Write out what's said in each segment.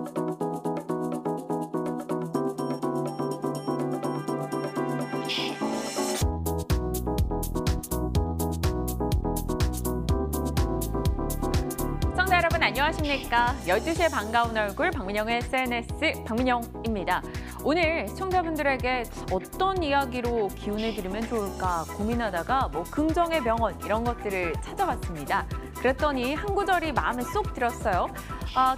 시청자 여러분 안녕하십니까? 12시에 반가운 얼굴 박민영의 SNS 박민영입니다. 오늘 시청자분들에게 어떤 이야기로 기운을 드리면 좋을까 고민하다가 긍정의 명언 이런 것들을 찾아봤습니다. 그랬더니 한 구절이 마음에 쏙 들었어요.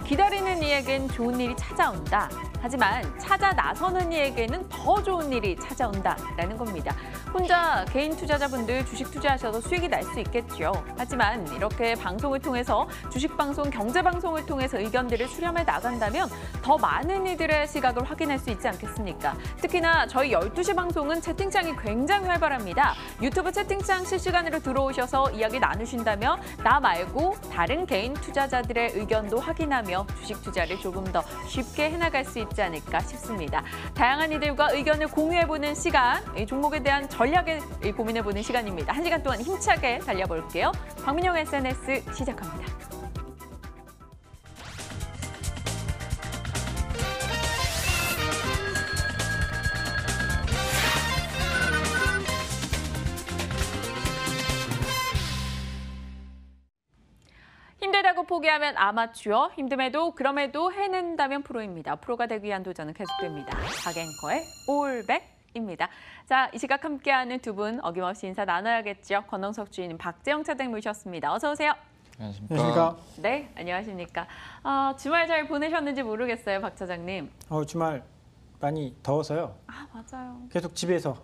기다리는 이에겐 좋은 일이 찾아온다. 하지만 찾아 나서는 이에게는 더 좋은 일이 찾아온다라는 겁니다. 혼자 개인 투자자분들 주식 투자하셔도 수익이 날 수 있겠죠. 하지만 이렇게 방송을 통해서 주식방송, 경제방송을 통해서 의견들을 수렴해 나간다면 더 많은 이들의 시각을 확인할 수 있지 않겠습니까? 특히나 저희 12시 방송은 채팅창이 굉장히 활발합니다. 유튜브 채팅창 실시간으로 들어오셔서 이야기 나누신다면 나 말고 다른 개인 투자자들의 의견도 확인하며 주식 투자를 조금 더 쉽게 해나갈 수 있지 않을까 싶습니다. 다양한 이들과 의견을 공유해보는 시간, 이 종목에 대한 전략을 고민해보는 시간입니다. 1시간 동안 힘차게 달려볼게요. 박민영 SNS 시작합니다. 힘들다고 포기하면 아마추어, 힘듦에도 그럼에도 해낸다면 프로입니다. 프로가 되기 위한 도전은 계속됩니다. 박앵커의 올백입니다. 자, 이 시각 함께하는 두 분 어김없이 인사 나눠야겠죠. 권홍석 주인, 박재영 차장 모셨습니다. 어서 오세요. 안녕하십니까. 네, 안녕하십니까. 주말 잘 보내셨는지 모르겠어요, 박 차장님. 주말 많이 더워서요. 맞아요. 계속 집에서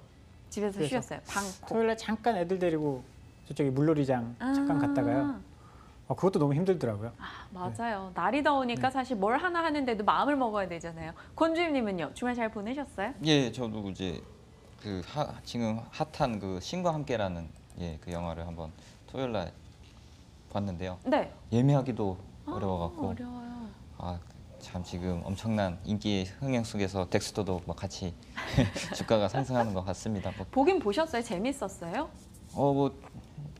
쉬었어요. 방콕. 토요일에 잠깐 애들 데리고 저쪽에 물놀이장 잠깐 갔다가요. 그것도 너무 힘들더라고요. 맞아요. 날이 더우니까 사실 뭘 하나 하는데도 마음을 먹어야 되잖아요. 권 주임님은요? 주말 잘 보내셨어요? 예, 저도 이제 지금 핫한 그 신과 함께라는 그 영화를 한번 토요일 날 봤는데요. 네. 예매하기도 어려워갖고. 어려워요. 참 지금 엄청난 인기의 흥행 속에서 덱스터도 같이 주가가 상승하는 것 같습니다. 보긴 보셨어요? 재밌었어요?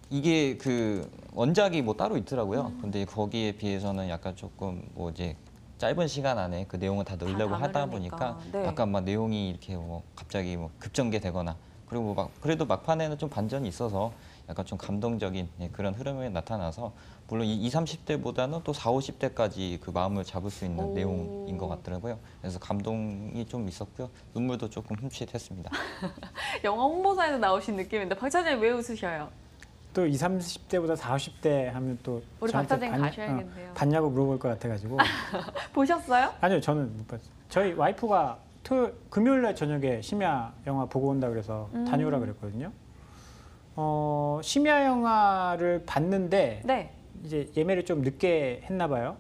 이게 그 원작이 따로 있더라고요. 근데 거기에 비해서는 약간 조금 이제 짧은 시간 안에 그 내용을 다 넣으려고 하다 보니까 네. 약간 내용이 이렇게 갑자기 급전개되거나 그리고 그래도 막판에는 좀 반전이 있어서 약간 좀 감동적인 그런 흐름이 나타나서 물론 20, 30대보다는 또 40, 50대까지 그 마음을 잡을 수 있는 내용인 것 같더라고요. 그래서 감동이 좀 있었고요. 눈물도 조금 훔칫했습니다. 영화 홍보사에서 나오신 느낌인데 박 차장님 왜 웃으셔요? 또 20, 30대보다 40, 50대 하면 또 우리 박 차장님 가셔야겠네요. 봤냐고 물어볼 것 같아가지고. 보셨어요? 아니요, 저는 못 봤어요. 저희 와이프가 금요일 날 저녁에 심야 영화 보고 온다 그래서 다녀오라 그랬거든요. 심야 영화를 봤는데 네. 이제 예매를 좀 늦게 했나 봐요.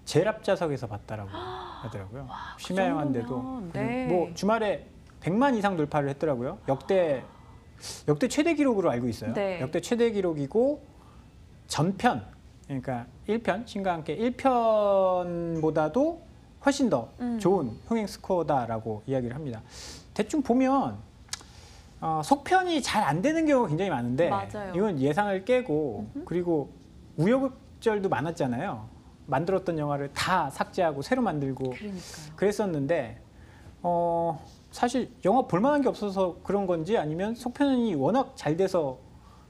제일 앞좌석에서 봤다라고 하더라고요. 심야 영화인데도 네. 주말에 100만 이상 돌파를 했더라고요. 역대 최대 기록으로 알고 있어요. 네. 역대 최대 기록이고 전편, 그러니까 1편, 신과 함께 1편보다도 훨씬 더 좋은 흥행 스코어다라고 이야기를 합니다. 대충 보면 속편이 잘 안 되는 경우가 굉장히 많은데 맞아요. 이건 예상을 깨고 그리고 우여곡절도 많았잖아요. 만들었던 영화를 다 삭제하고 새로 만들고 그러니까요. 그랬었는데 사실 영화 볼만한 게 없어서 그런 건지 아니면 속편이 워낙 잘 돼서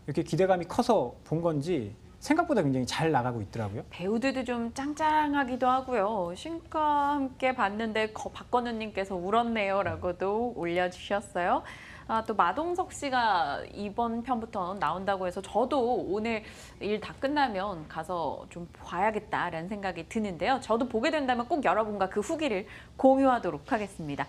이렇게 기대감이 커서 본 건지 생각보다 굉장히 잘 나가고 있더라고요. 배우들도 좀 짱짱하기도 하고요. 신과 함께 봤는데 박건우님께서 울었네요라고도 올려주셨어요. 또 마동석 씨가 이번 편부터 나온다고 해서 저도 오늘 일 다 끝나면 가서 좀 봐야겠다라는 생각이 드는데요. 저도 보게 된다면 꼭 여러분과 그 후기를 공유하도록 하겠습니다.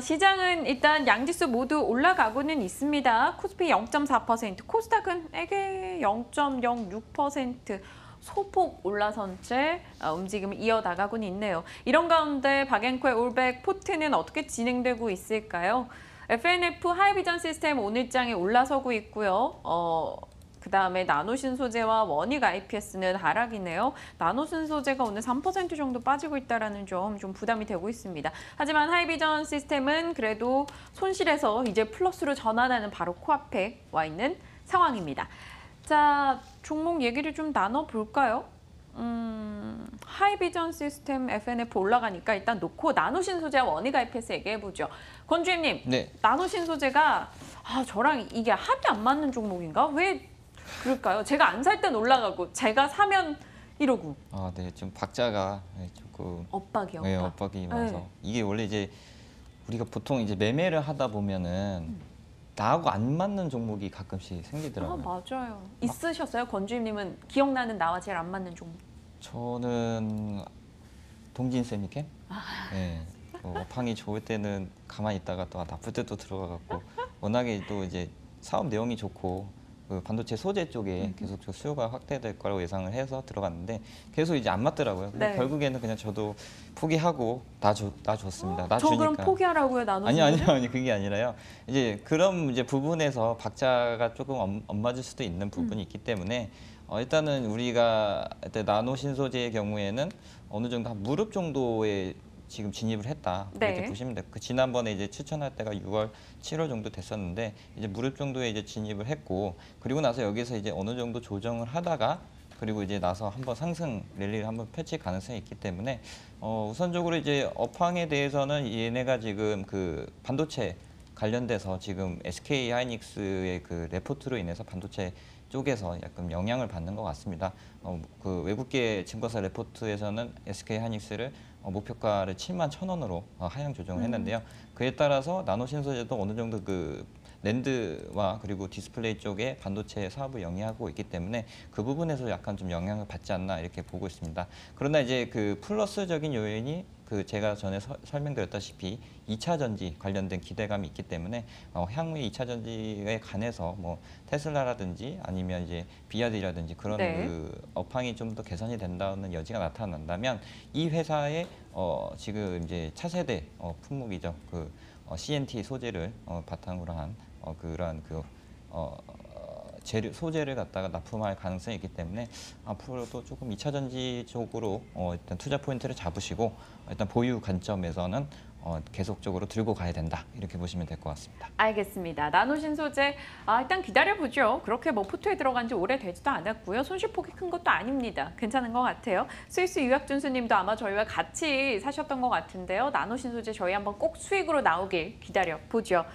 시장은 일단 양지수 모두 올라가고는 있습니다. 코스피 0.4%, 코스닥은 0.06% 소폭 올라선 채 움직임을 이어나가고는 있네요. 이런 가운데 박앵커의 올백 포트는 어떻게 진행되고 있을까요? FNF 하이비전 시스템 오늘장에 올라서고 있고요. 그다음에 나노신소재와 원익 IPS는 하락이네요. 나노신소재가 오늘 3% 정도 빠지고 있다는 점 좀 부담이 되고 있습니다. 하지만 하이비전 시스템은 그래도 손실에서 이제 플러스로 전환하는 바로 코앞에 와 있는 상황입니다. 자, 종목 얘기를 좀 나눠볼까요? 하이비전 시스템 FNF 올라가니까 일단 놓고 나노신소재와 원희가 EPS 얘기해보죠. 권주임님, 네. 나노신소재가 저랑 이게 합이 안 맞는 종목인가? 왜 그럴까요? 제가 안 살 땐 올라가고 제가 사면 이러고. 네, 좀 박자가 조금 엇박이요. 네, 엇박이 와서 네. 이게 원래 이제 우리가 보통 이제 매매를 하다 보면은 나하고 안 맞는 종목이 가끔씩 생기더라고요. 맞아요. 있으셨어요? 권주임님은 기억나는 나와 제일 안 맞는 종목. 저는 동진 세미캠. 네. 업황이 좋을 때는 가만히 있다가 또 나쁠 때도 들어가갖고 워낙에 또 이제 사업 내용이 좋고 그 반도체 소재 쪽에 계속 수요가 확대될 거라고 예상을 해서 들어갔는데 계속 이제 안 맞더라고요. 네. 결국에는 그냥 저도 포기하고 놔줬습니다. 저 그럼 놔주니까. 포기하라고요, 나노신소재? 아니 그게 아니라요. 이제 그런 이제 부분에서 박자가 조금 안 맞을 수도 있는 부분이 있기 때문에 일단은 우리가 나노 신소재의 경우에는 어느 정도 한 무릎 정도의 지금 진입을 했다 이렇게 네. 보시면 돼요. 그 지난번에 이제 추천할 때가 6월, 7월 정도 됐었는데 이제 무릎 정도에 이제 진입을 했고 그리고 나서 여기서 이제 어느 정도 조정을 하다가 그리고 이제 나서 한번 상승 랠리를 한번 펼칠 가능성이 있기 때문에 우선적으로 이제 업황에 대해서는 얘네가 지금 그 반도체 관련돼서 지금 SK 하이닉스의 그 레포트로 인해서 반도체 쪽에서 약간 영향을 받는 것 같습니다. 그 외국계 증권사 레포트에서는 SK 하이닉스를 목표가를 71,000원으로 하향 조정을 했는데요. 그에 따라서 나노신소재도 어느 정도 그 랜드와 그리고 디스플레이 쪽에 반도체 사업을 영위하고 있기 때문에 그 부분에서 약간 좀 영향을 받지 않나 이렇게 보고 있습니다. 그러나 이제 그 플러스적인 요인이 그 제가 전에 설명드렸다시피 2차 전지 관련된 기대감이 있기 때문에 향후에 2차 전지에 관해서 뭐 테슬라라든지 아니면 이제 비아디라든지 그런 네. 그 업황이 좀 더 개선이 된다는 여지가 나타난다면 이 회사의 지금 이제 차세대 품목이죠. 그 CNT 소재를 바탕으로 한 그러한 그 소재를 갖다가 납품할 가능성이 있기 때문에 앞으로도 조금 2차 전지 쪽으로 일단 투자 포인트를 잡으시고 일단 보유 관점에서는 계속적으로 들고 가야 된다 이렇게 보시면 될 것 같습니다. 알겠습니다. 나노신소재 일단 기다려보죠. 그렇게 뭐 포트에 들어간 지 오래되지도 않았고요. 손실폭이 큰 것도 아닙니다. 괜찮은 것 같아요. 스위스 유학준수님도 아마 저희와 같이 사셨던 것 같은데요. 나노신소재 저희 한번 꼭 수익으로 나오길 기다려보죠.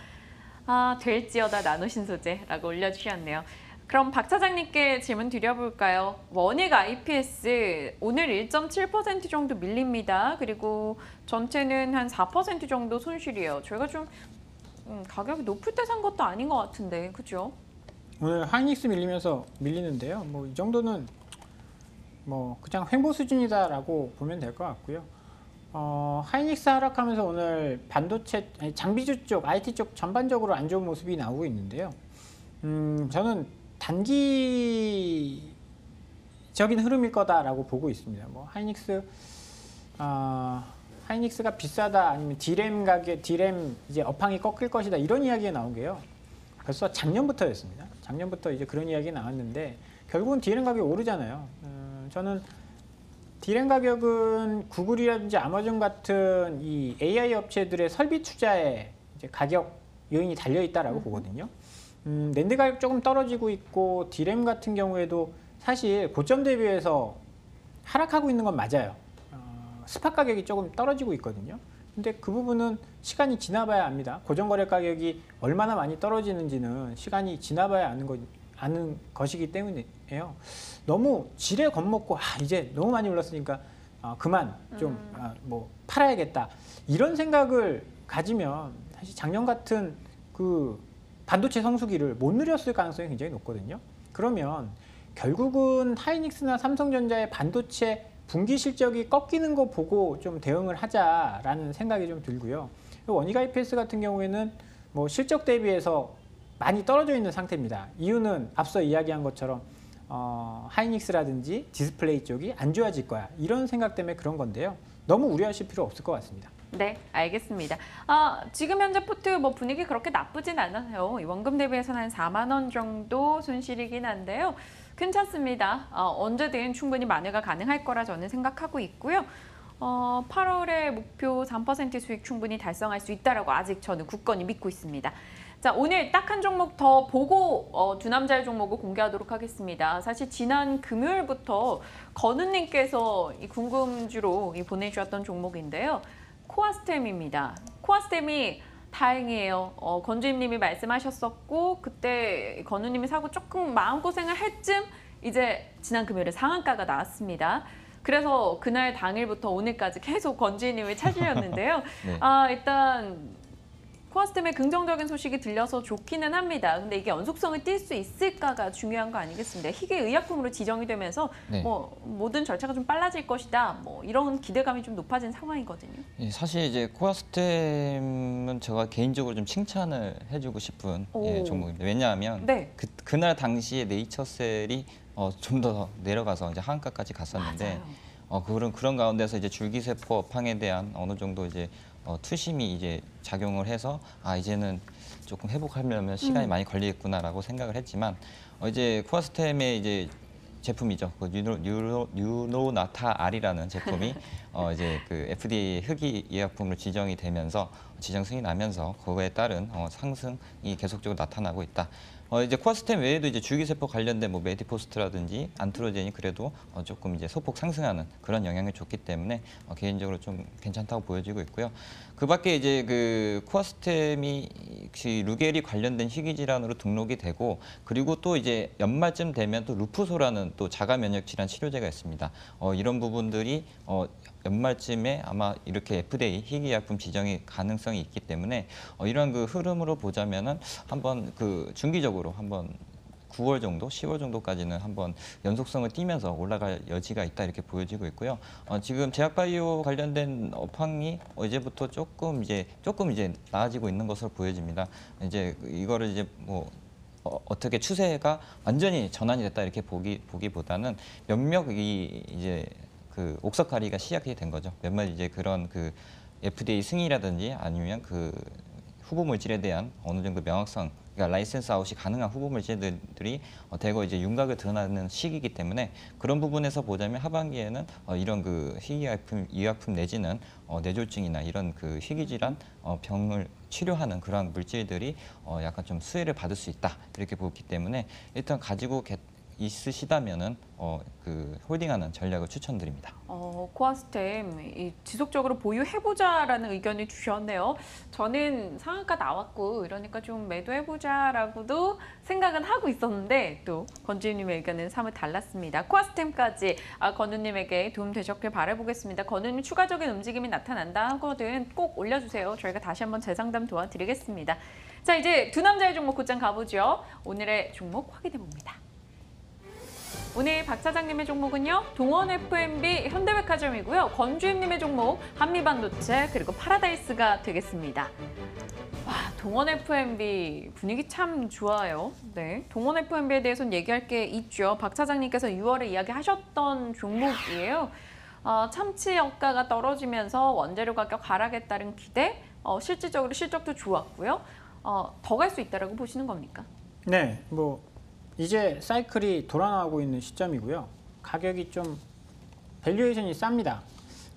될지어다 나노신소재라고 올려주셨네요. 그럼 박 차장님께 질문 드려볼까요? 원익 IPS 오늘 1.7% 정도 밀립니다. 그리고 전체는 한 4% 정도 손실이에요. 저희가 좀 가격이 높을 때 산 것도 아닌 것 같은데, 그죠? 오늘 하이닉스 밀리면서 밀리는데요. 뭐 이 정도는 뭐 그냥 횡보 수준이다라고 보면 될 것 같고요. 하이닉스 하락하면서 오늘 반도체, 장비주 쪽, IT 쪽 전반적으로 안 좋은 모습이 나오고 있는데요. 저는 단기적인 흐름일 거다라고 보고 있습니다. 뭐 하이닉스가 비싸다 아니면 디램 이제 업황이 꺾일 것이다 이런 이야기가 나온 게요. 벌써 작년부터였습니다. 작년부터 이제 그런 이야기 나왔는데 결국은 디램 가격이 오르잖아요. 저는 디램 가격은 구글이라든지 아마존 같은 이 AI 업체들의 설비 투자에 이제 가격 요인이 달려 있다라고 보거든요. 낸드 가격 조금 떨어지고 있고 디램 같은 경우에도 사실 고점 대비해서 하락하고 있는 건 맞아요. 스팟 가격이 조금 떨어지고 있거든요. 근데 그 부분은 시간이 지나봐야 압니다. 고정 거래 가격이 얼마나 많이 떨어지는지는 시간이 지나봐야 아는 것이기 때문이에요. 너무 지레 겁먹고 이제 너무 많이 올랐으니까 그만 좀 뭐 팔아야겠다 이런 생각을 가지면 사실 작년 같은 그 반도체 성수기를 못 누렸을 가능성이 굉장히 높거든요. 그러면 결국은 하이닉스나 삼성전자의 반도체 분기 실적이 꺾이는 거 보고 좀 대응을 하자라는 생각이 좀 들고요. 원익 IPS 같은 경우에는 뭐 실적 대비해서 많이 떨어져 있는 상태입니다. 이유는 앞서 이야기한 것처럼 하이닉스라든지 디스플레이 쪽이 안 좋아질 거야. 이런 생각 때문에 그런 건데요. 너무 우려하실 필요 없을 것 같습니다. 네, 알겠습니다. 지금 현재 포트 뭐 분위기 그렇게 나쁘진 않아요. 원금 대비해서는 한 4만 원 정도 손실이긴 한데요. 괜찮습니다. 언제든 충분히 만회가 가능할 거라 저는 생각하고 있고요. 8월에 목표 3% 수익 충분히 달성할 수 있다라고 아직 저는 굳건히 믿고 있습니다. 자, 오늘 딱 한 종목 더 보고 두 남자의 종목을 공개하도록 하겠습니다. 사실 지난 금요일부터 건우님께서 이 궁금주로 보내주셨던 종목인데요. 코아스템입니다. 코아스템이 다행이에요. 건주임님이 말씀하셨었고 그때 건우님이 사고 조금 마음고생을 할 쯤 이제 지난 금요일에 상한가가 나왔습니다. 그래서 그날 당일부터 오늘까지 계속 건주임님을 찾으셨는데요. 네. 일단 코아스템의 긍정적인 소식이 들려서 좋기는 합니다. 근데 이게 연속성을 띌 수 있을까가 중요한 거 아니겠습니까? 희귀 의약품으로 지정이 되면서 네. 모든 절차가 좀 빨라질 것이다. 이런 기대감이 좀 높아진 상황이거든요. 예, 사실 이제 코아스템은 제가 개인적으로 좀 칭찬을 해주고 싶은 종목입니다. 왜냐하면 네. 그날 당시에 네이처셀이 좀 더 내려가서 이제 하한가까지 갔었는데 그런 가운데서 이제 줄기세포 업황에 대한 어느 정도 이제 투심이 이제 작용을 해서 이제는 조금 회복하려면 시간이 많이 걸리겠구나라고 생각을 했지만 이제 코아스템의 이제 제품이죠. 그 뉴로나타 R이라는 제품이 이제 그 FDA 흑이 의약품으로 지정이 되면서 지정 승인이 나면서 그거에 따른 상승이 계속적으로 나타나고 있다. 이제 코아스템 외에도 이제 줄기세포 관련된 뭐 메디포스트라든지 안트로젠이 그래도 조금 이제 소폭 상승하는 그런 영향을 줬기 때문에 개인적으로 좀 괜찮다고 보여지고 있고요. 그밖에 이제 그 코아스템이 루게리 관련된 희귀 질환으로 등록이 되고 그리고 또 이제 연말쯤 되면 또 루푸소라는 또 자가 면역 질환 치료제가 있습니다. 이런 부분들이 연말쯤에 아마 이렇게 FDA 희귀약품 지정이 가능성이 있기 때문에 이러한 그 흐름으로 보자면은 한번 그 중기적으로 한번 9월 정도, 10월 정도까지는 한번 연속성을 띠면서 올라갈 여지가 있다 이렇게 보여지고 있고요. 지금 제약바이오 관련된 업황이 어제부터 조금 이제 나아지고 있는 것으로 보여집니다. 이제 이거를 이제 뭐 어떻게 추세가 완전히 전환이 됐다 이렇게 보기보다는 몇몇 이제 그 옥석가리가 시작이 된 거죠. 몇몇 이제 그런 그 FDA 승인이라든지 아니면 그 후보 물질에 대한 어느 정도 명확성, 그러니까 라이센스 아웃이 가능한 후보 물질들이 대거 이제 윤곽을 드러나는 시기이기 때문에 그런 부분에서 보자면 하반기에는 이런 그 희귀의약품 내지는 뇌졸중이나 이런 그 희귀 질환 병을 치료하는 그러한 물질들이 약간 좀 수혜를 받을 수 있다 이렇게 보기 때문에 일단 가지고 있으시다면은 그 홀딩하는 전략을 추천드립니다. 코아스템 지속적으로 보유해보자라는 의견을 주셨네요. 저는 상한가 나왔고 이러니까 좀 매도해보자라고도 생각은 하고 있었는데 또 건주님의 의견은 사뭇 달랐습니다. 코아스템까지 건우님에게 도움 되셨길 바라보겠습니다. 건우님 추가적인 움직임이 나타난다 하거든 꼭 올려주세요. 저희가 다시 한번 재상담 도와드리겠습니다. 자, 이제 두 남자의 종목 곧장 가보죠. 오늘의 종목 확인해봅니다. 오늘 박 차장님의 종목은요. 동원 F&B 현대백화점이고요. 건주임님의 종목 한미반도체 그리고 파라다이스가 되겠습니다. 와, 동원 F&B 분위기 참 좋아요. 네, 동원 F&B에 대해서는 얘기할 게 있죠. 박 차장님께서 6월에 이야기하셨던 종목이에요. 참치 여가가 떨어지면서 원재료 가격 하락에 따른 기대, 실질적으로 실적도 좋았고요. 더 갈 수 있다라고 보시는 겁니까? 네, 뭐 이제 사이클이 돌아나오고 있는 시점이고요. 가격이 좀 밸류에이션이 쌉니다.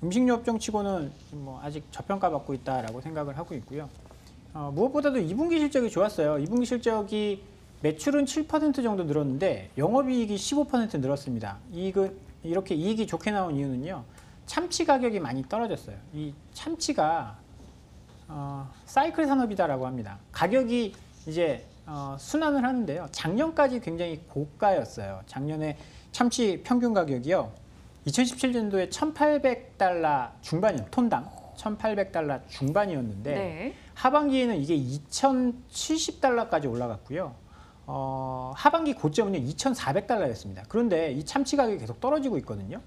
음식료 업종치고는 뭐 아직 저평가받고 있다라고 생각을 하고 있고요. 무엇보다도 2분기 실적이 좋았어요. 2분기 실적이 매출은 7% 정도 늘었는데 영업이익이 15% 늘었습니다. 이렇게 이익이 좋게 나온 이유는요. 참치 가격이 많이 떨어졌어요. 이 참치가 사이클 산업이다라고 합니다. 가격이 이제 순환을 하는데요. 작년까지 굉장히 고가였어요. 작년에 참치 평균 가격이요. 2017년도에 1,800달러 중반이요. 톤당 1,800달러 중반이었는데 네. 하반기에는 이게 2,070달러까지 올라갔고요. 하반기 고점은요 2,400달러였습니다. 그런데 이 참치 가격이 계속 떨어지고 있거든요.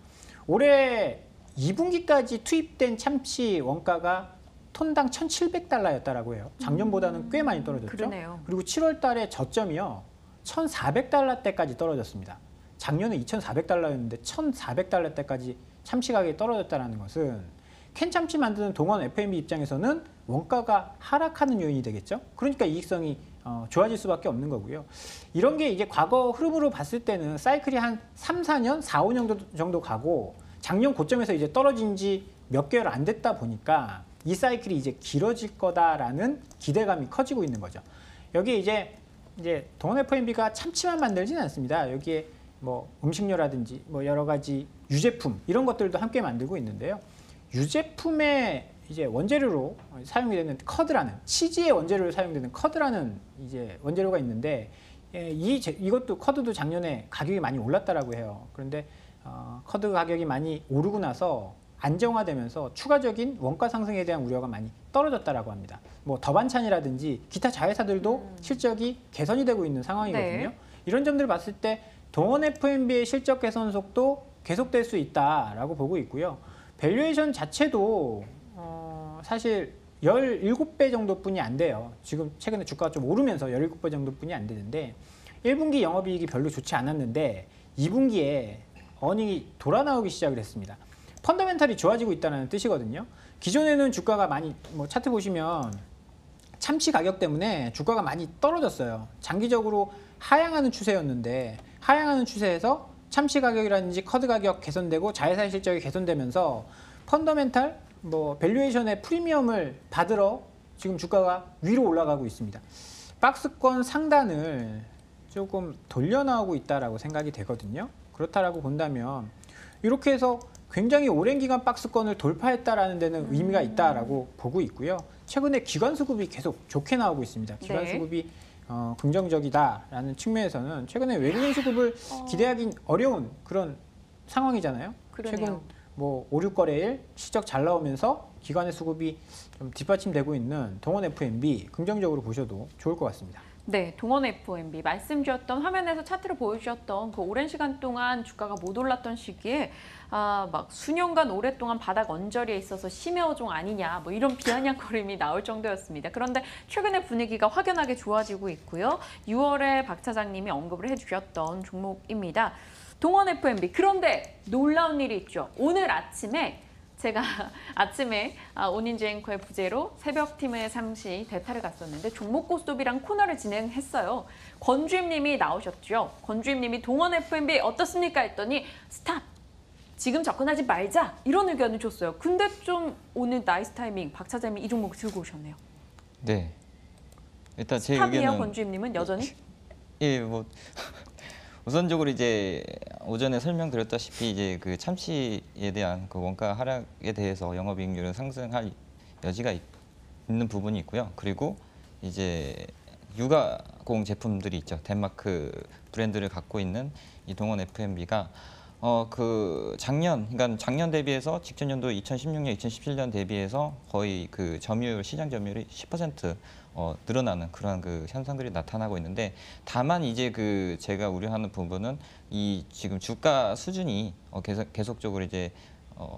올해 2분기까지 투입된 참치 원가가 톤당 1,700달러였다라고 해요. 작년보다는 꽤 많이 떨어졌죠. 그러네요. 그리고 7월 달에 저점이요. 1,400달러대까지 떨어졌습니다. 작년에 2,400달러였는데 1,400달러대까지 참치 가격이 떨어졌다는 것은 캔 참치 만드는 동원 F&B 입장에서는 원가가 하락하는 요인이 되겠죠. 그러니까 이익성이 좋아질 수밖에 없는 거고요. 이런 게 이제 과거 흐름으로 봤을 때는 사이클이 한 3, 4년, 4, 5년 정도 가고 작년 고점에서 이제 떨어진 지 몇 개월 안 됐다 보니까 이 사이클이 이제 길어질 거다라는 기대감이 커지고 있는 거죠. 여기 이제 동원 F&B가 참치만 만들지는 않습니다. 여기에 뭐 음식료라든지 뭐 여러 가지 유제품 이런 것들도 함께 만들고 있는데요. 유제품의 이제 원재료로 사용이 되는 커드라는 치즈의 원재료로 사용되는 커드라는 이제 원재료가 있는데 이것도 커드도 작년에 가격이 많이 올랐다라고 해요. 그런데 커드 가격이 많이 오르고 나서 안정화되면서 추가적인 원가 상승에 대한 우려가 많이 떨어졌다라고 합니다. 뭐 더반찬이라든지 기타 자회사들도 실적이 개선이 되고 있는 상황이거든요. 네. 이런 점들을 봤을 때 동원 F&B의 실적 개선 속도 계속될 수 있다라고 보고 있고요. 밸류에이션 자체도 사실 17배 정도뿐이 안 돼요. 지금 최근에 주가가 좀 오르면서 17배 정도뿐이 안 되는데 1분기 영업이익이 별로 좋지 않았는데 2분기에 어닝이 돌아 나오기 시작을 했습니다. 펀더멘탈이 좋아지고 있다는 뜻이거든요. 기존에는 주가가 많이 뭐 차트 보시면 참치 가격 때문에 주가가 많이 떨어졌어요. 장기적으로 하향하는 추세였는데 하향하는 추세에서 참치 가격이라든지 커드 가격 개선되고 자회사의 실적이 개선되면서 펀더멘탈 뭐 밸류에이션의 프리미엄을 받으러 지금 주가가 위로 올라가고 있습니다. 박스권 상단을 조금 돌려 나오고 있다라고 생각이 되거든요. 그렇다라고 본다면 이렇게 해서 굉장히 오랜 기간 박스권을 돌파했다라는 데는 의미가 있다라고 보고 있고요. 최근에 기관 수급이 계속 좋게 나오고 있습니다. 기관 네. 수급이 긍정적이다라는 측면에서는 최근에 외국인 수급을 기대하기 어려운 그런 상황이잖아요. 그러네요. 최근 뭐 5, 6거래일 실적 잘 나오면서 기관의 수급이 좀 뒷받침되고 있는 동원 F&B 긍정적으로 보셔도 좋을 것 같습니다. 네, 동원 F&B 말씀 주셨던 화면에서 차트를 보여주셨던 그 오랜 시간 동안 주가가 못 올랐던 시기에 막 수년간 오랫동안 바닥 언저리에 있어서 심해어종 아니냐 뭐 이런 비아냥거림이 나올 정도였습니다. 그런데 최근에 분위기가 확연하게 좋아지고 있고요. 6월에 박 차장님이 언급을 해주셨던 종목입니다. 동원 F&B. 그런데 놀라운 일이 있죠. 오늘 아침에 제가 아침에 오닌주 앵커의 부재로 새벽팀의 상시 대타를 갔었는데 종목 고스톱이랑 코너를 진행했어요. 권주임님이 나오셨죠. 권주임님이 동원 F&B 어떻습니까? 했더니 스탑! 지금 접근하지 말자! 이런 의견을 줬어요. 근데 좀 오늘 나이스 타이밍 박 차장님이 이 종목 들고 오셨네요. 네. 일단 제 스탑이에요, 의견은 권주임님은 여전히? 예, 뭐 우선적으로 이제 오전에 설명드렸다시피 이제 그 참치에 대한 그 원가 하락에 대해서 영업이익률은 상승할 여지가 있는 부분이 있고요. 그리고 이제 육아공 제품들이 있죠. 덴마크 브랜드를 갖고 있는 이 동원 F&B가 그 그러니까 작년 대비해서 직전 연도 2016년, 2017년 대비해서 거의 그 시장 점유율이 10% 늘어나는 그러한 그 현상들이 나타나고 있는데 다만 이제 그 제가 우려하는 부분은 이 지금 주가 수준이 계속적으로 이제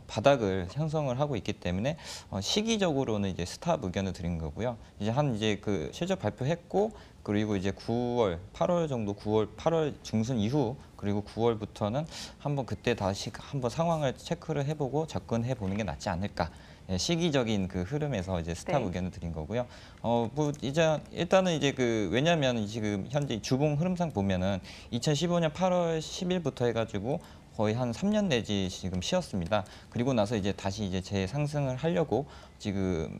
바닥을 형성을 하고 있기 때문에 시기적으로는 이제 스탑 의견을 드린 거고요. 이제 그 실적 발표했고 그리고 이제 8월 정도 8월 중순 이후 그리고 9월부터는 한번 그때 다시 한번 상황을 체크를 해보고 접근해 보는 게 낫지 않을까. 예, 시기적인 그 흐름에서 이제 스탑 네. 의견을 드린 거고요. 뭐 이제 일단은 이제 왜냐하면 지금 현재 주봉 흐름상 보면은 2015년 8월 10일부터 해가지고 거의 한 3년 내지 지금 쉬었습니다. 그리고 나서 이제 다시 이제 재상승을 하려고 지금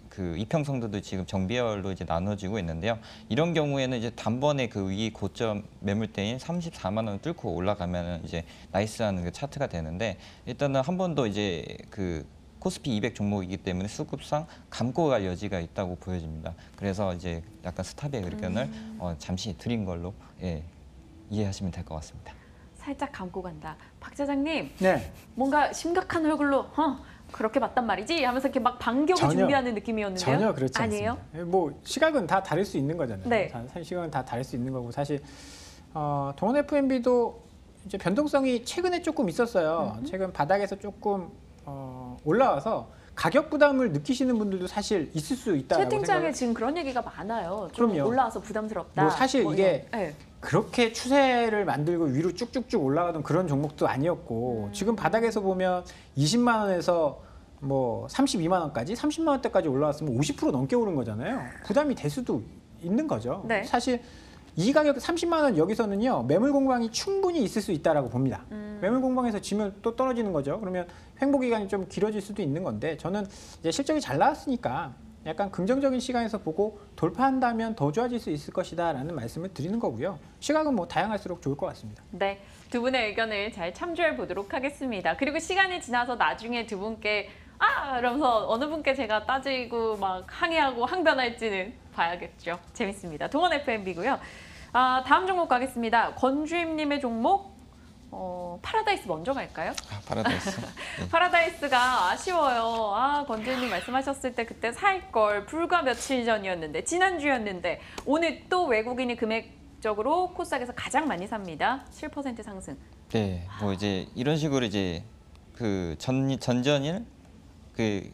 그 이평선도도 지금 정비열로 이제 나눠지고 있는데요. 이런 경우에는 이제 단번에 그 위 고점 매물대인 34만 원을 뚫고 올라가면은 이제 나이스한 그 차트가 되는데 일단은 한 번 더 이제 그 코스피 200 종목이기 때문에 수급상 감고 갈 여지가 있다고 보여집니다. 그래서 이제 약간 스탑의 의견을 잠시 드린 걸로 이해하시면 될 것 같습니다. 살짝 감고 간다. 박 차장님, 네. 뭔가 심각한 얼굴로 그렇게 봤단 말이지? 하면서 이렇게 막 반격을 전혀, 준비하는 느낌이었는데요. 전혀 그렇지 아니에요? 않습니다. 뭐 시각은 다 다를 수 있는 거잖아요. 네. 사실 시각은 다 다를 수 있는 거고 사실 동원 F&B도 이제 변동성이 최근에 조금 있었어요. 최근 바닥에서 조금 올라와서 가격 부담을 느끼시는 분들도 사실 있을 수 있다라고 채팅창에 생각을. 지금 그런 얘기가 많아요. 좀 그럼요. 올라와서 부담스럽다. 뭐 사실 이게 이런. 네. 그렇게 추세를 만들고 위로 쭉쭉쭉 올라가던 그런 종목도 아니었고 지금 바닥에서 보면 20만 원에서 뭐 32만 원까지 30만 원대까지 올라왔으면 50% 넘게 오른 거잖아요. 부담이 될 수도 있는 거죠. 네. 사실 이 가격 30만 원 여기서는요 매물 공방이 충분히 있을 수 있다라고 봅니다. 매물 공방에서 지면 또 떨어지는 거죠. 그러면 횡보 기간이 좀 길어질 수도 있는 건데 저는 이제 실적이 잘 나왔으니까 약간 긍정적인 시각에서 보고 돌파한다면 더 좋아질 수 있을 것이다라는 말씀을 드리는 거고요. 시각은 뭐 다양할수록 좋을 것 같습니다. 네, 두 분의 의견을 잘 참조해 보도록 하겠습니다. 그리고 시간이 지나서 나중에 두 분께 이러면서 어느 분께 제가 따지고 막 항의하고 항변할지는 봐야겠죠. 재밌습니다. 동원 FMB고요. 다음 종목 가겠습니다. 권주임님의 종목 파라다이스 먼저 갈까요? 파라다이스. 네. 파라다이스가 아쉬워요. 권주임님 말씀하셨을 때 그때 살 걸 불과 며칠 전이었는데 지난주였는데 오늘 또 외국인이 금액적으로 코스닥에서 가장 많이 삽니다. 7% 상승. 네, 뭐 이제 이런 식으로 이제 그 전전일 그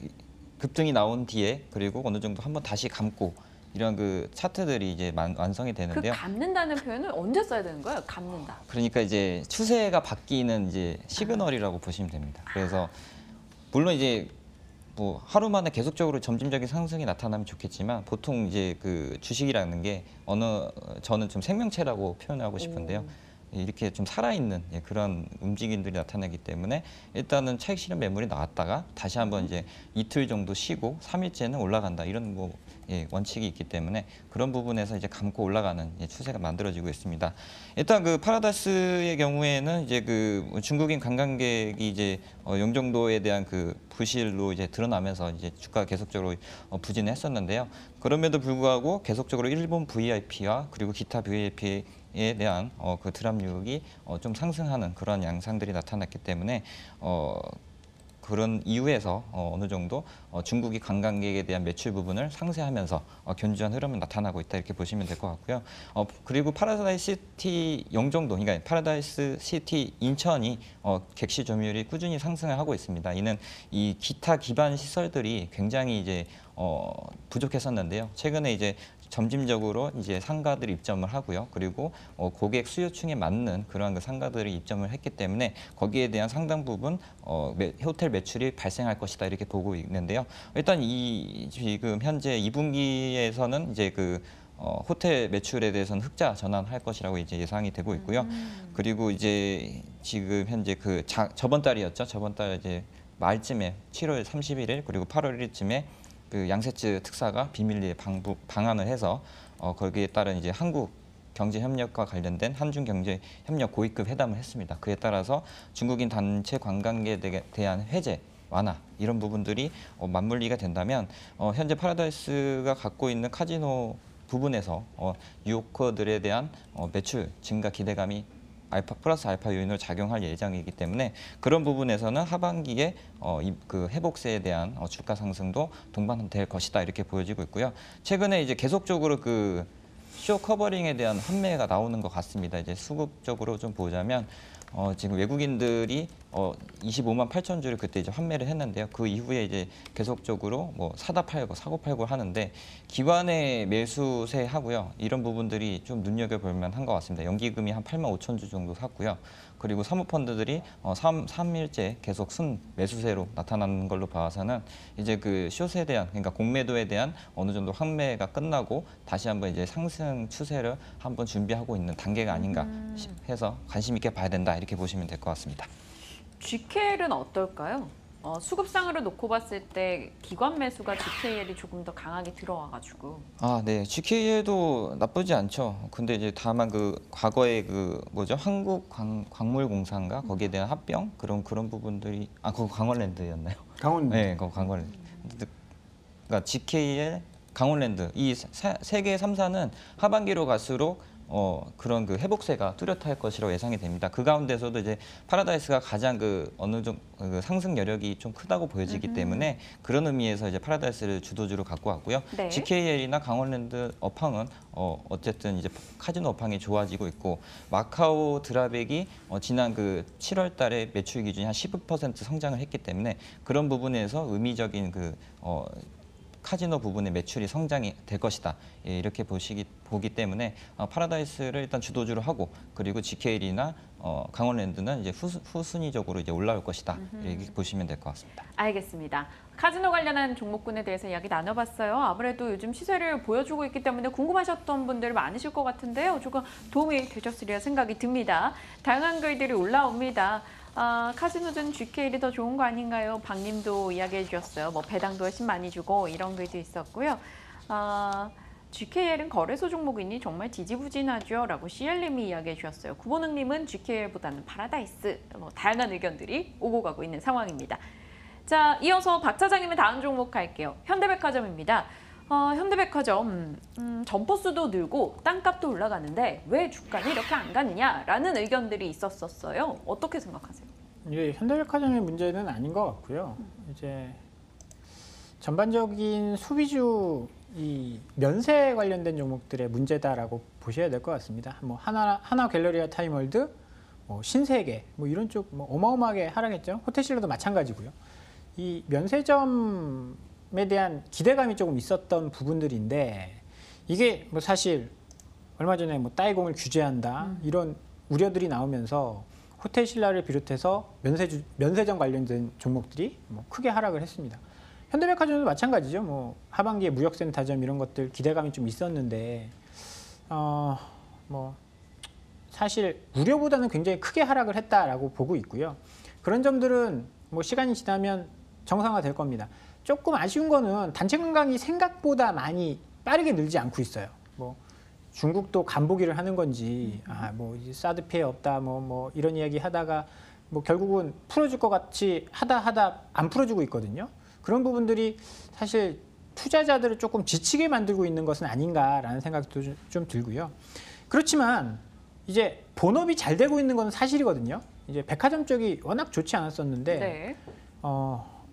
급등이 나온 뒤에 그리고 어느 정도 한번 다시 감고 이런 그 차트들이 이제 완성이 되는데요. 그 감는다는 표현을 언제 써야 되는 거예요? 감는다. 그러니까 이제 추세가 바뀌는 이제 시그널이라고 보시면 됩니다. 그래서 물론 이제 뭐 하루 만에 계속적으로 점진적인 상승이 나타나면 좋겠지만 보통 이제 그 주식이라는 게 저는 좀 생명체라고 표현하고 싶은데요. 이렇게 좀 살아있는 그런 움직임들이 나타나기 때문에 일단은 차익 실현 매물이 나왔다가 다시 한번 이제 이틀 정도 쉬고 3일째는 올라간다 이런 뭐 원칙이 있기 때문에 그런 부분에서 이제 감고 올라가는 추세가 만들어지고 있습니다. 일단 그 파라다이스의 경우에는 이제 그 중국인 관광객이 이제 영종도에 대한 그 부실로 이제 드러나면서 이제 주가가 계속적으로 부진을 했었는데요. 그럼에도 불구하고 계속적으로 일본 VIP와 그리고 기타 VIP 에 대한 그 드랍력이 좀 상승하는 그런 양상들이 나타났기 때문에 그런 이유에서 어느 정도 중국이 관광객에 대한 매출 부분을 상쇄하면서 견조한 흐름이 나타나고 있다 이렇게 보시면 될 것 같고요. 그리고 파라다이스 시티 영종도, 그러니까 파라다이스 시티 인천이 객실 점유율이 꾸준히 상승을 하고 있습니다. 이는 이 기타 기반 시설들이 굉장히 이제 부족했었는데요. 최근에 이제 점진적으로 이제 상가들이 입점을 하고요. 그리고 고객 수요층에 맞는 그러한 그 상가들이 입점을 했기 때문에 거기에 대한 상당 부분 호텔 매출이 발생할 것이다 이렇게 보고 있는데요. 일단 지금 현재 2분기에서는 이제 그 호텔 매출에 대해서는 흑자 전환할 것이라고 이제 예상이 되고 있고요. 그리고 이제 지금 현재 그 저번 달이었죠. 저번 달 이제 말쯤에 7월 31일 그리고 8월 1일쯤에 그 양세츠 특사가 비밀리에 방한을 해서 거기에 따른 이제 한국 경제 협력과 관련된 한중 경제 협력 고위급 회담을 했습니다. 그에 따라서 중국인 단체 관광객에 대한 해제 완화 이런 부분들이 맞물리게 된다면 현재 파라다이스가 갖고 있는 카지노 부분에서 유효커들에 대한 매출 증가 기대감이 플러스 알파 요인으로 작용할 예정이기 때문에 그런 부분에서는 하반기에 그 회복세에 대한 주가 상승도 동반될 것이다 이렇게 보여지고 있고요. 최근에 이제 계속적으로 그 쇼 커버링에 대한 환매가 나오는 것 같습니다. 이제 수급적으로 좀 보자면 지금 외국인들이 25만 8천 주를 그때 이제 환매를 했는데요. 그 이후에 이제 계속적으로 뭐 사다 팔고 사고 팔고 하는데 기관의 매수세 하고요. 이런 부분들이 좀 눈여겨볼 만한 것 같습니다. 연기금이 한 8만 5천 주 정도 샀고요. 그리고 사모펀드들이 3일째 계속 순 매수세로 나타나는 걸로 봐서는 이제 그 숏에 대한 그러니까 공매도에 대한 어느 정도 환매가 끝나고 다시 한번 이제 상승 추세를 한번 준비하고 있는 단계가 아닌가 해서 관심 있게 봐야 된다 이렇게 보시면 될 것 같습니다. GKL은 어떨까요? 수급상으로 놓고 봤을 때 기관 매수가 GKL이 조금 더 강하게 들어와가지고. 네. GKL도 나쁘지 않죠. 근데 이제 다만 그 과거에 그 뭐죠? 한국광물공사인가 거기에 대한 합병 그런 부분들이 그거 강원랜드였나요? 강원. 네, 그거 강원랜드. 그러니까 GKL, 강원랜드 이 세 개 3사는 하반기로 갈수록 그런 그 회복세가 뚜렷할 것이라고 예상이 됩니다. 그 가운데서도 이제 파라다이스가 가장 그 어느 정도 그 상승 여력이 좀 크다고 보여지기 때문에 그런 의미에서 이제 파라다이스를 주도주로 갖고 왔고요. 네. GKL이나 강원랜드 업황은 어쨌든 이제 카지노 업황이 좋아지고 있고 마카오 드라백이 지난 그 7월달에 매출 기준이 한 15% 성장을 했기 때문에 그런 부분에서 의미적인 그 카지노 부분의 매출이 성장이 될 것이다. 이렇게 보기 때문에 파라다이스를 일단 주도주로 하고 그리고 GKL이나 강원랜드는 이제 후순위적으로 이제 올라올 것이다. 이렇게 보시면 될 것 같습니다. 알겠습니다. 카지노 관련한 종목군에 대해서 이야기 나눠봤어요. 아무래도 요즘 시세를 보여주고 있기 때문에 궁금하셨던 분들 많으실 것 같은데요. 조금 도움이 되셨으리라 생각이 듭니다. 다양한 글들이 올라옵니다. 카지노든 GKL이 더 좋은 거 아닌가요? 박님도 이야기해 주셨어요. 뭐 배당도 훨씬 많이 주고 이런 글도 있었고요. GKL은 거래소 종목이니 정말 지지부진하죠? 라고 CL님이 이야기해 주셨어요. 구본흥님은 GKL보다는 파라다이스. 뭐 다양한 의견들이 오고 가고 있는 상황입니다. 자, 이어서 박 차장님의 다음 종목 갈게요. 현대백화점입니다. 현대백화점 점포수도 늘고 땅값도 올라가는데 왜 주가는 이렇게 안 가느냐라는 의견들이 있었어요. 어떻게 생각하세요? 이게 현대백화점의 문제는 아닌 것 같고요. 이제 전반적인 소비주 이 면세 관련된 종목들의 문제다라고 보셔야 될 것 같습니다. 뭐 하나 갤러리아 타임월드, 뭐 신세계, 뭐 이런 쪽 뭐 어마어마하게 하락했죠. 호텔신라도 마찬가지고요. 이 면세점에 대한 기대감이 조금 있었던 부분들인데 이게 뭐 사실 얼마 전에 뭐 따이공을 규제한다 이런 우려들이 나오면서 호텔신라를 비롯해서 면세점 관련된 종목들이 뭐 크게 하락을 했습니다. 현대백화점도 마찬가지죠. 뭐 하반기에 무역센터점 이런 것들 기대감이 좀 있었는데 뭐 사실 우려보다는 굉장히 크게 하락을 했다라고 보고 있고요. 그런 점들은 뭐 시간이 지나면 정상화될 겁니다. 조금 아쉬운 거는 단체 관광이 생각보다 많이 빠르게 늘지 않고 있어요. 뭐 중국도 간보기를 하는 건지 뭐 이제 사드 피해 없다 뭐 이런 이야기 하다가 뭐 결국은 풀어줄 것 같이 하다 안 풀어주고 있거든요. 그런 부분들이 사실 투자자들을 조금 지치게 만들고 있는 것은 아닌가라는 생각도 좀 들고요. 그렇지만 이제 본업이 잘 되고 있는 건 사실이거든요. 이제 백화점 쪽이 워낙 좋지 않았었는데 네.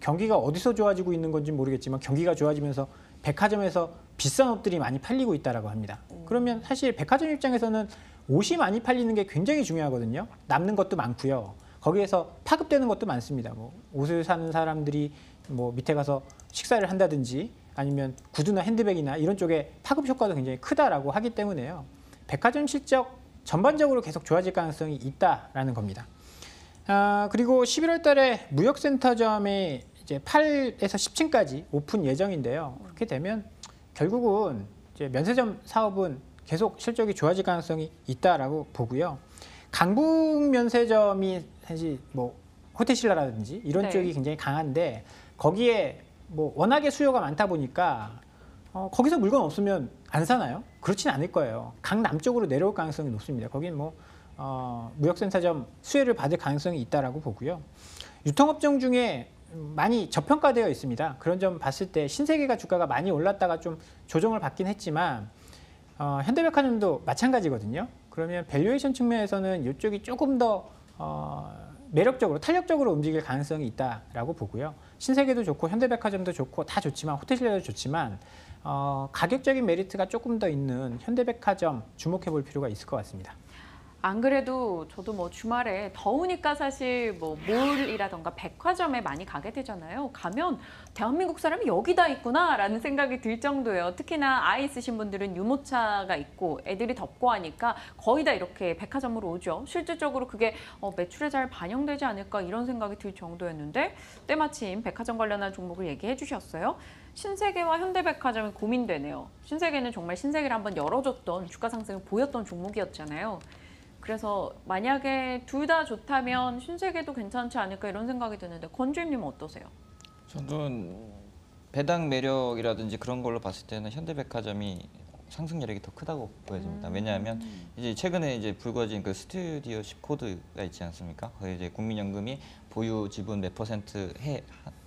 경기가 어디서 좋아지고 있는 건지 모르겠지만 경기가 좋아지면서 백화점에서 비싼 옷들이 많이 팔리고 있다라고 합니다. 그러면 사실 백화점 입장에서는 옷이 많이 팔리는 게 굉장히 중요하거든요. 남는 것도 많고요. 거기에서 파급되는 것도 많습니다. 뭐 옷을 사는 사람들이 뭐 밑에 가서 식사를 한다든지 아니면 구두나 핸드백이나 이런 쪽에 파급 효과도 굉장히 크다라고 하기 때문에요. 백화점 실적 전반적으로 계속 좋아질 가능성이 있다라는 겁니다. 그리고 11월 달에 무역센터점에 이제 8에서 10층까지 오픈 예정인데요. 그렇게 되면 결국은 이제 면세점 사업은 계속 실적이 좋아질 가능성이 있다라고 보고요. 강북 면세점이 사실 뭐 호텔신라라든지 이런 네. 쪽이 굉장히 강한데 거기에 뭐 워낙에 수요가 많다 보니까 거기서 물건 없으면 안 사나요? 그렇진 않을 거예요. 강남 쪽으로 내려올 가능성이 높습니다. 거긴 뭐 무역센터점 수혜를 받을 가능성이 있다라고 보고요. 유통업종 중에 많이 저평가되어 있습니다. 그런 점 봤을 때 신세계가 주가가 많이 올랐다가 좀 조정을 받긴 했지만 현대백화점도 마찬가지거든요. 그러면 밸류에이션 측면에서는 이쪽이 조금 더 매력적으로 탄력적으로 움직일 가능성이 있다라고 보고요. 신세계도 좋고 현대백화점도 좋고 다 좋지만 호텔신라도 좋지만 가격적인 메리트가 조금 더 있는 현대백화점 주목해 볼 필요가 있을 것 같습니다. 안 그래도 저도 뭐 주말에 더우니까 사실 뭐 몰이라던가 백화점에 많이 가게 되잖아요. 가면 대한민국 사람이 여기다 있구나라는 생각이 들 정도예요. 특히나 아이 있으신 분들은 유모차가 있고 애들이 덥고 하니까 거의 다 이렇게 백화점으로 오죠. 실질적으로 그게 매출에 잘 반영되지 않을까 이런 생각이 들 정도였는데 때마침 백화점 관련한 종목을 얘기해 주셨어요. 신세계와 현대백화점이 고민되네요. 신세계는 정말 신세계를 한번 열어줬던 주가 상승을 보였던 종목이었잖아요. 그래서 만약에 둘 다 좋다면 신세계도 괜찮지 않을까 이런 생각이 드는데 권주임님은 어떠세요? 저는 배당 매력이라든지 그런 걸로 봤을 때는 현대백화점이 상승력이 더 크다고 보여집니다. 왜냐하면 이제 최근에 이제 불거진 그 스튜디오십 코드가 있지 않습니까? 거기 이제 국민연금이 보유 지분 몇 퍼센트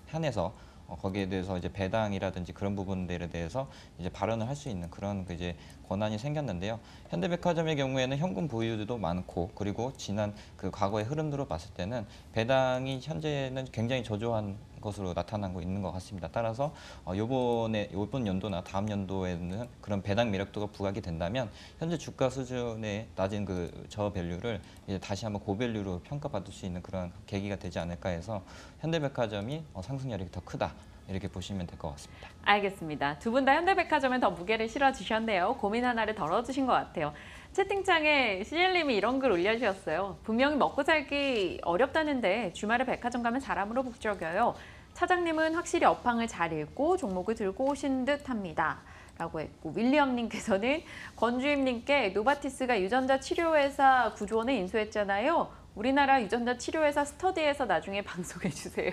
한해서 거기에 대해서 이제 배당이라든지 그런 부분들에 대해서 이제 발언을 할 수 있는 그런 그 이제 권한이 생겼는데요. 현대백화점의 경우에는 현금 보유도 많고 그리고 지난 그 과거의 흐름으로 봤을 때는 배당이 현재는 굉장히 저조한 것으로 나타나고 있는 것 같습니다. 따라서 이번 연도나 다음 연도에는 그런 배당 매력도가 부각이 된다면 현재 주가 수준의 낮은 그 저밸류를 이제 다시 한번 고밸류로 평가받을 수 있는 그런 계기가 되지 않을까 해서 현대백화점이 상승력이 더 크다. 이렇게 보시면 될 것 같습니다. 알겠습니다. 두 분 다 현대백화점에 더 무게를 실어주셨네요. 고민 하나를 덜어주신 것 같아요. 채팅창에 CL님이 이런 글 올려주셨어요. 분명히 먹고 살기 어렵다는데 주말에 백화점 가면 사람으로 북적여요. 차장님은 확실히 업황을 잘 읽고 종목을 들고 오신 듯합니다. 라고 했고 윌리엄님께서는 권주임님께 노바티스가 유전자 치료회사 구조원을 인수했잖아요. 우리나라 유전자 치료회사 스터디에서 나중에 방송해 주세요.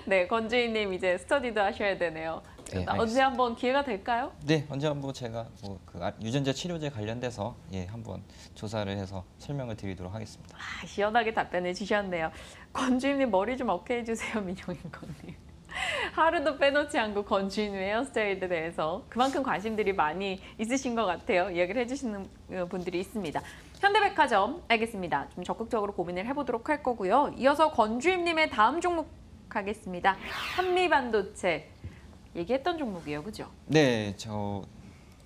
네, 권주희님 이제 스터디도 하셔야 되네요. 네, 언제 한번 기회가 될까요? 네, 언제 한번 제가 그 유전자 치료제 관련돼서 한번 조사를 해서 설명을 드리도록 하겠습니다. 시원하게 답변해 주셨네요. 권주희님 머리 좀 어깨 해주세요, 민용인권님. 하루도 빼놓지 않고 권주인 헤어스타일에 대해서 그만큼 관심들이 많이 있으신 것 같아요. 이야기를 해주시는 분들이 있습니다. 현대백화점 알겠습니다. 좀 적극적으로 고민을 해보도록 할 거고요. 이어서 권주임님의 다음 종목 가겠습니다. 한미반도체 얘기했던 종목이에요, 그죠? 네,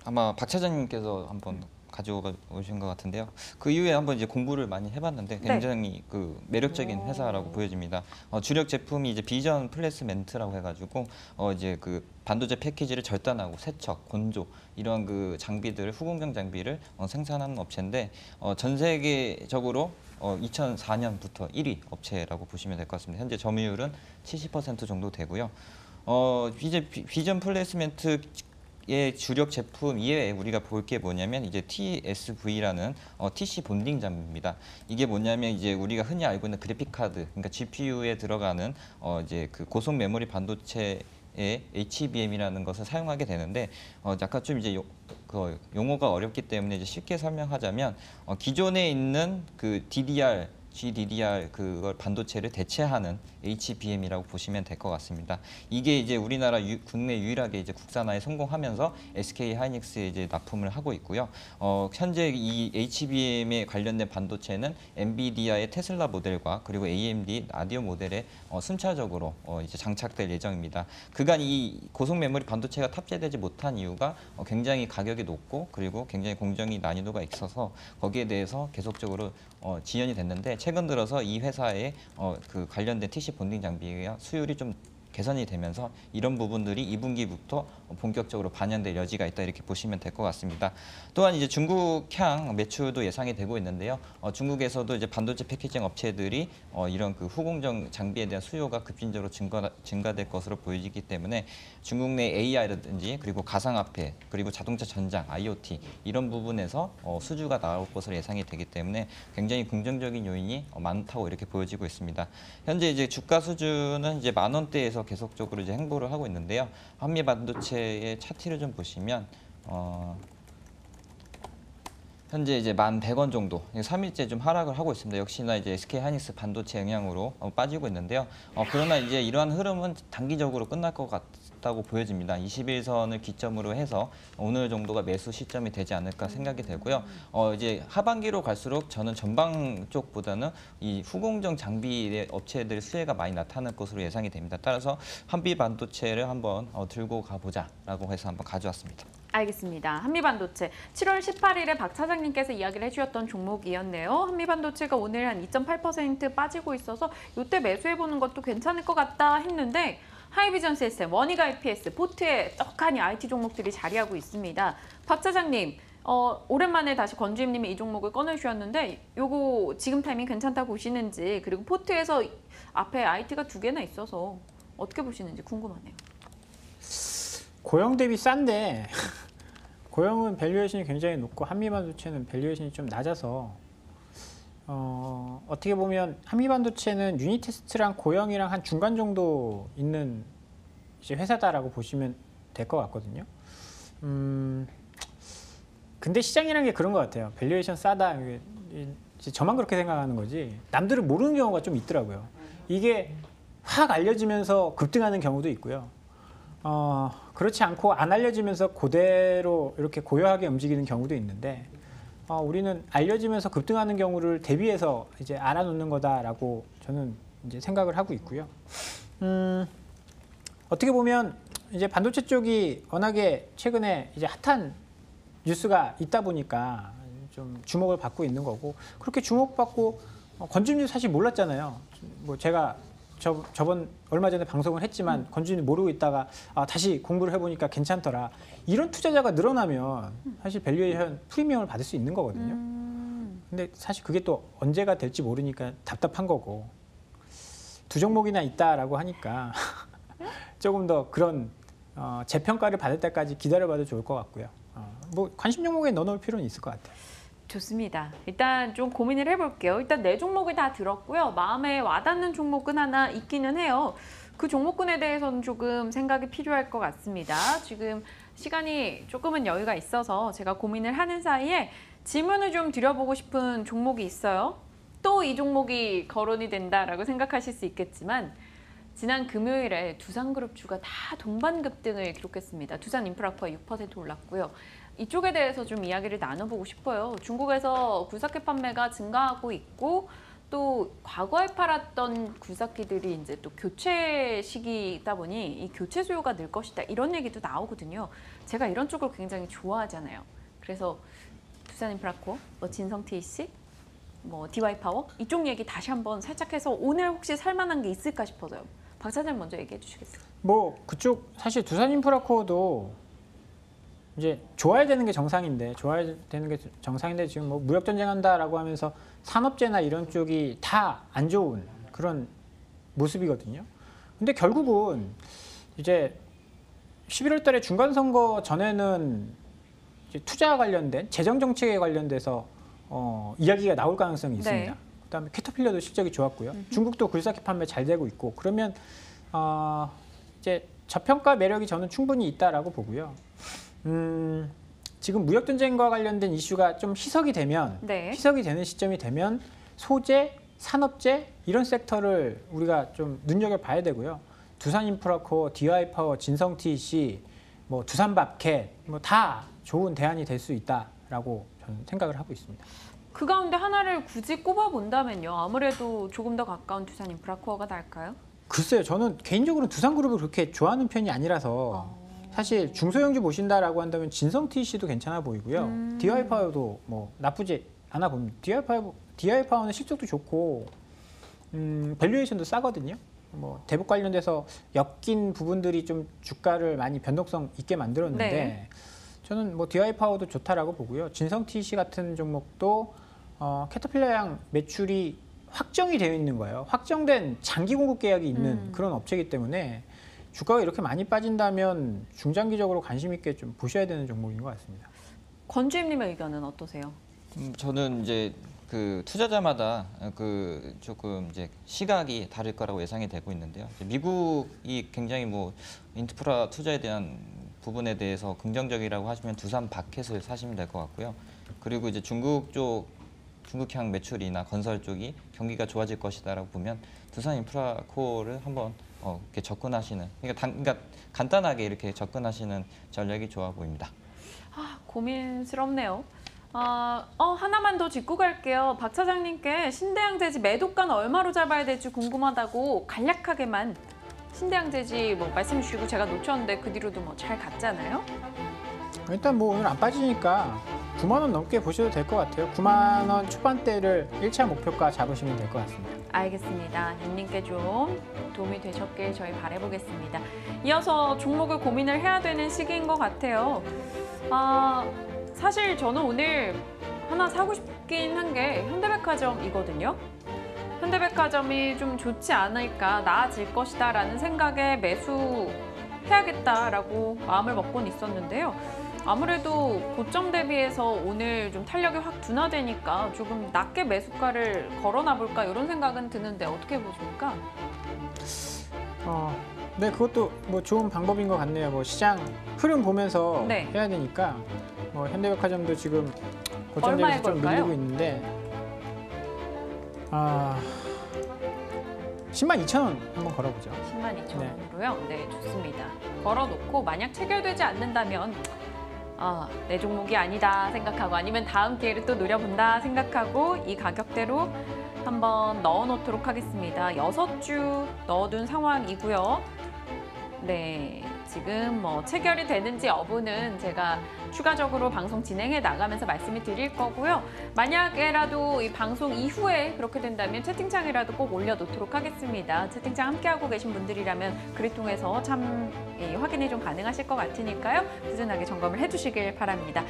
아마 박 차장님께서 한번 가져오신 것 같은데요. 그 이후에 한번 이제 공부를 많이 해봤는데 굉장히 그 매력적인 회사라고 보여집니다. 주력 제품이 이제 비전 플레이스멘트라고 해가지고 이제 그 반도체 패키지를 절단하고 세척, 건조 이러한 그 장비들을 후공정 장비를 생산하는 업체인데 전 세계적으로 2004년부터 1위 업체라고 보시면 될 것 같습니다. 현재 점유율은 70% 정도 되고요. 이제 비전 플레이스멘트 의 주력 제품 이외에 우리가 볼 게 뭐냐면 이제 TSV라는 TC 본딩 장비입니다. 이게 뭐냐면 이제 우리가 흔히 알고 있는 그래픽 카드, 그러니까 GPU에 들어가는 이제 그 고속 메모리 반도체의 HBM이라는 것을 사용하게 되는데 약간 좀 이제 그 용어가 어렵기 때문에 이제 쉽게 설명하자면 기존에 있는 그 GDDR 그걸 반도체를 대체하는 HBM이라고 보시면 될 것 같습니다. 이게 이제 우리나라 국내 유일하게 이제 국산화에 성공하면서 SK 하이닉스에 이제 납품을 하고 있고요. 현재 이 HBM에 관련된 반도체는 엔비디아의 테슬라 모델과 그리고 AMD 라디오 모델에 순차적으로 이제 장착될 예정입니다. 그간 이 고속 메모리 반도체가 탑재되지 못한 이유가 굉장히 가격이 높고 그리고 굉장히 공정이 난이도가 있어서 거기에 대해서 계속적으로 지연이 됐는데 최근 들어서 이 회사의 그 관련된 TC 본딩 장비의 수율이 좀 개선이 되면서 이런 부분들이 2분기부터 본격적으로 반영될 여지가 있다 이렇게 보시면 될 것 같습니다. 또한 이제 중국향 매출도 예상이 되고 있는데요. 중국에서도 이제 반도체 패키징 업체들이 이런 그 후공정 장비에 대한 수요가 급진적으로 증가될 것으로 보이기 때문에 중국 내 AI라든지 그리고 가상화폐 그리고 자동차 전장, IoT 이런 부분에서 수주가 나올 것으로 예상이 되기 때문에 굉장히 긍정적인 요인이 많다고 이렇게 보여지고 있습니다. 현재 이제 주가 수준은 이제 10,000원대에서 계속적으로 이제 행보를 하고 있는데요. 한미 반도체의 차트를 좀 보시면 현재 이제 1,100원 정도 3일째 좀 하락을 하고 있습니다. 역시나 이제 SK 하이닉스 반도체 영향으로 빠지고 있는데요. 그러나 이제 이러한 흐름은 단기적으로 끝날 것 같다고 보여집니다. 21선을 기점으로 해서 오늘 정도가 매수 시점이 되지 않을까 생각이 되고요. 이제 하반기로 갈수록 저는 전방 쪽보다는 이 후공정 장비의 업체들의 수혜가 많이 나타날 것으로 예상이 됩니다. 따라서 한미 반도체를 한번 들고 가보자라고 해서 한번 가져왔습니다. 알겠습니다. 한미반도체 7월 18일에 박 차장님께서 이야기를 해주셨던 종목이었네요. 한미반도체가 오늘 한 2.8% 빠지고 있어서 이때 매수해보는 것도 괜찮을 것 같다 했는데 하이비전 시스템, 원익 IPS, 포트에 떡하니 IT 종목들이 자리하고 있습니다. 박 차장님, 오랜만에 다시 권주임님이 이 종목을 꺼내주셨는데 요거 지금 타이밍 괜찮다고 보시는지 그리고 포트에서 앞에 IT가 2개나 있어서 어떻게 보시는지 궁금하네요. 고영 대비 싼데 고영은 밸류에이션이 굉장히 높고 한미반도체는 밸류에이션이 좀 낮아서 어떻게 보면 한미반도체는 유니테스트랑 고영이랑 한 중간 정도 있는 이제 회사다라고 보시면 될 것 같거든요. 근데 시장이라는 게 그런 것 같아요. 밸류에이션 싸다. 저만 그렇게 생각하는 거지. 남들은 모르는 경우가 좀 있더라고요. 이게 확 알려지면서 급등하는 경우도 있고요. 그렇지 않고 안 알려지면서 그대로 이렇게 고요하게 움직이는 경우도 있는데 우리는 알려지면서 급등하는 경우를 대비해서 이제 알아놓는 거다라고 저는 이제 생각을 하고 있고요. 어떻게 보면 이제 반도체 쪽이 워낙에 최근에 이제 핫한 뉴스가 있다 보니까 좀 주목을 받고 있는 거고 그렇게 주목받고 권주임님 사실 몰랐잖아요. 뭐 제가 저번 얼마 전에 방송을 했지만 권주임님 모르고 있다가 다시 공부를 해보니까 괜찮더라. 이런 투자자가 늘어나면 사실 밸류에이션 프리미엄을 받을 수 있는 거거든요. 근데 사실 그게 또 언제가 될지 모르니까 답답한 거고 두 종목이나 있다라고 하니까 조금 더 그런 재평가를 받을 때까지 기다려봐도 좋을 것 같고요. 뭐 관심 종목에 넣어놓을 필요는 있을 것 같아요. 좋습니다. 일단 좀 고민을 해볼게요. 일단 네 종목을 다 들었고요. 마음에 와닿는 종목은 하나 있기는 해요. 그 종목군에 대해서는 조금 생각이 필요할 것 같습니다. 지금 시간이 조금은 여유가 있어서 제가 고민을 하는 사이에 질문을 좀 드려보고 싶은 종목이 있어요. 또 이 종목이 거론이 된다라고 생각하실 수 있겠지만 지난 금요일에 두산그룹주가 다 동반 급등을 기록했습니다. 두산인프라코어 6% 올랐고요. 이쪽에 대해서 좀 이야기를 나눠보고 싶어요. 중국에서 굴삭기 판매가 증가하고 있고 또 과거에 팔았던 굴삭기들이 이제 또 교체 시기이다 보니 이 교체 수요가 늘 것이다. 이런 얘기도 나오거든요. 제가 이런 쪽을 굉장히 좋아하잖아요. 그래서 두산인프라코어, 진성 TEC, DY파워 이쪽 얘기 다시 한번 살짝 해서 오늘 혹시 살만한 게 있을까 싶어서요. 박 차장님 먼저 얘기해 주시겠어요? 그쪽 사실 두산인프라코어도 이제 좋아야 되는 게 정상인데 지금 무역 전쟁한다라고 하면서 산업재나 이런 쪽이 다 안 좋은 그런 모습이거든요. 근데 결국은 이제 11월 달에 중간 선거 전에는 이제 투자 관련된 재정 정책에 관련돼서 이야기가 나올 가능성이 있습니다. 네. 그다음에 캐터필러도 실적이 좋았고요. 중국도 굴삭기 판매 잘 되고 있고 그러면 이제 저평가 매력이 저는 충분히 있다라고 보고요. 지금 무역 전쟁과 관련된 이슈가 좀 희석이 되면 희석이 되는 시점이 되면 소재, 산업재 이런 섹터를 우리가 좀 눈여겨봐야 되고요. 두산인프라코어, DY파워, 진성 TEC, 두산밥캣 다 좋은 대안이 될 수 있다라고 저는 생각을 하고 있습니다. 그 가운데 하나를 굳이 꼽아본다면요. 아무래도 조금 더 가까운 두산인프라코어가 나을까요? 글쎄요. 저는 개인적으로 두산그룹을 그렇게 좋아하는 편이 아니라서 사실 중소형주 보신다라고 한다면 진성 TEC도 괜찮아 보이고요. DY파워도 나쁘지 않아 보입니다. DY파워는 실적도 좋고 밸류에이션도 싸거든요. 대북 관련돼서 엮인 부분들이 좀 주가를 많이 변동성 있게 만들었는데 저는 DY파워도 좋다라고 보고요. 진성 TEC 같은 종목도 캐터필러양 매출이 확정이 되어 있는 거예요. 확정된 장기 공급 계약이 있는 그런 업체이기 때문에 주가가 이렇게 많이 빠진다면 중장기적으로 관심 있게 좀 보셔야 되는 종목인 것 같습니다. 권주임님의 의견은 어떠세요? 저는 이제 그 투자자마다 그 조금 이제 시각이 다를 거라고 예상이 되고 있는데요. 미국이 굉장히 인프라 투자에 대한 부분에 대해서 긍정적이라고 하시면 두산밥캣을 사시면 될 것 같고요. 그리고 이제 중국향 매출이나 건설 쪽이 경기가 좋아질 것이다라고 보면 두산인프라코어를 한번 이렇게 접근하시는 그러니까 간단하게 이렇게 접근하시는 전략이 좋아 보입니다. 고민스럽네요. 하나만 더 짚고 갈게요. 박 차장님께 신대양재지 매도가는 얼마로 잡아야 될지 궁금하다고 간략하게만 신대양재지 말씀 주시고 제가 놓쳤는데 그 뒤로도 잘 갔잖아요. 일단 오늘 안 빠지니까 9만 원 넘게 보셔도 될 것 같아요. 9만 원 초반대를 1차 목표가 잡으시면 될 것 같습니다. 알겠습니다. 님께 좀 도움이 되셨길 저희 바라보겠습니다. 이어서 종목을 고민을 해야 되는 시기인 것 같아요. 사실 저는 오늘 하나 사고 싶긴 한 게 현대백화점이거든요. 현대백화점이 좀 좋지 않을까, 나아질 것이다 라는 생각에 매수해야겠다라고 마음을 먹고는 있었는데요. 아무래도 고점 대비해서 오늘 좀 탄력이 확 둔화되니까 조금 낮게 매수가를 걸어놔 볼까 이런 생각은 드는데 어떻게 보십니까? 네, 그것도 좋은 방법인 것 같네요. 시장 흐름 보면서 해야 되니까 현대백화점도 지금 고점 대비해서 좀 밀리고 있는데 10만 2천 원 한번 걸어보죠. 10만 2천 원으로요? 네, 좋습니다. 걸어놓고 만약 체결되지 않는다면 내 종목이 아니다 생각하고 아니면 다음 기회를 또 노려본다 생각하고 이 가격대로 한번 넣어놓도록 하겠습니다. 6주 넣어둔 상황이고요. 네, 지금 체결이 되는지 여부는 제가 추가적으로 방송 진행해 나가면서 말씀을 드릴 거고요. 만약에라도 이 방송 이후에 그렇게 된다면 채팅창이라도 꼭 올려놓도록 하겠습니다. 채팅창 함께하고 계신 분들이라면 글을 통해서 참 확인이 좀 가능하실 것 같으니까요. 꾸준하게 점검을 해주시길 바랍니다.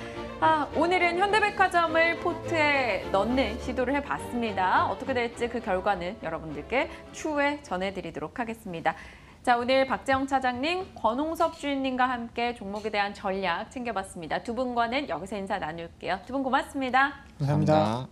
오늘은 현대백화점을 포트에 넣는 시도를 해봤습니다. 어떻게 될지 그 결과는 여러분들께 추후에 전해드리도록 하겠습니다. 자, 자, 오늘 박재영 차장님, 권홍섭 주인님과 함께 종목에 대한 전략 챙겨봤습니다. 두 분과는 여기서 인사 나눌게요. 두 분 고맙습니다. 감사합니다.